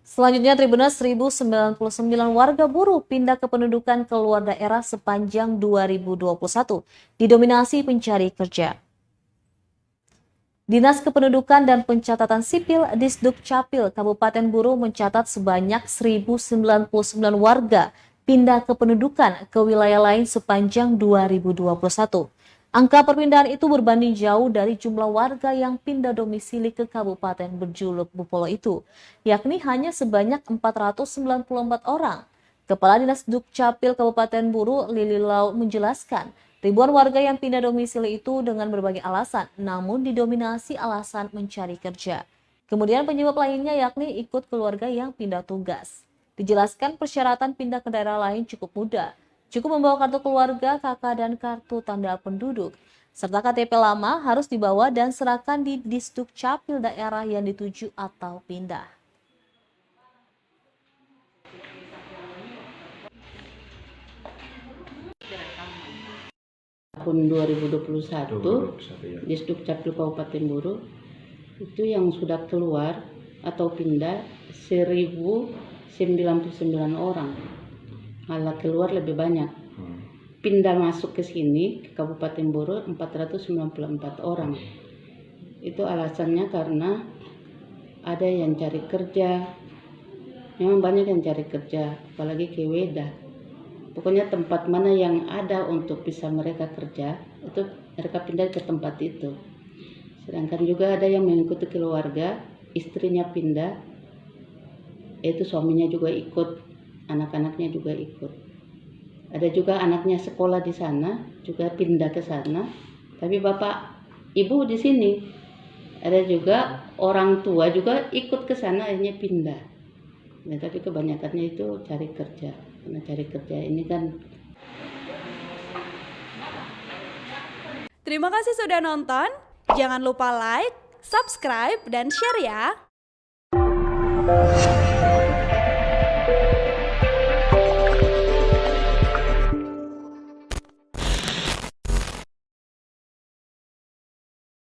Selanjutnya, Tribuners 1099 warga buruh pindah kependudukan keluar daerah sepanjang 2021, didominasi pencari kerja. Dinas Kependudukan dan Pencatatan Sipil Disduk Capil Kabupaten Buru mencatat sebanyak 1099 warga pindah kependudukan ke wilayah lain sepanjang 2021. Angka perpindahan itu berbanding jauh dari jumlah warga yang pindah domisili ke Kabupaten berjuluk Bupolo itu, yakni hanya sebanyak 494 orang. Kepala Dinas Dukcapil Kabupaten Buru, Lili Lau, menjelaskan, ribuan warga yang pindah domisili itu dengan berbagai alasan, namun didominasi alasan mencari kerja. Kemudian penyebab lainnya yakni ikut keluarga yang pindah tugas. Dijelaskan persyaratan pindah ke daerah lain cukup mudah. Cukup membawa kartu keluarga, KK, dan kartu tanda penduduk. Serta KTP lama harus dibawa dan serahkan di Disduk Capil daerah yang dituju atau pindah. Tahun 2021, ya. Disduk Capil Kabupaten Buru itu yang sudah keluar atau pindah 1099 orang, malah keluar lebih banyak. Pindah masuk ke sini ke Kabupaten Buru 494 orang. Itu alasannya karena ada yang cari kerja, memang banyak yang cari kerja, apalagi ke Weda. Pokoknya tempat mana yang ada untuk bisa mereka kerja, itu mereka pindah ke tempat itu. Sedangkan juga ada yang mengikuti keluarga, istrinya pindah, itu suaminya juga ikut, anak-anaknya juga ikut. Ada juga anaknya sekolah di sana, juga pindah ke sana, tapi bapak ibu di sini. Ada juga orang tua juga ikut ke sana, akhirnya pindah. Nah, tapi kebanyakannya itu cari kerja. Karena cari kerja ini kan. Terima kasih sudah nonton. Jangan lupa like, subscribe, dan share ya.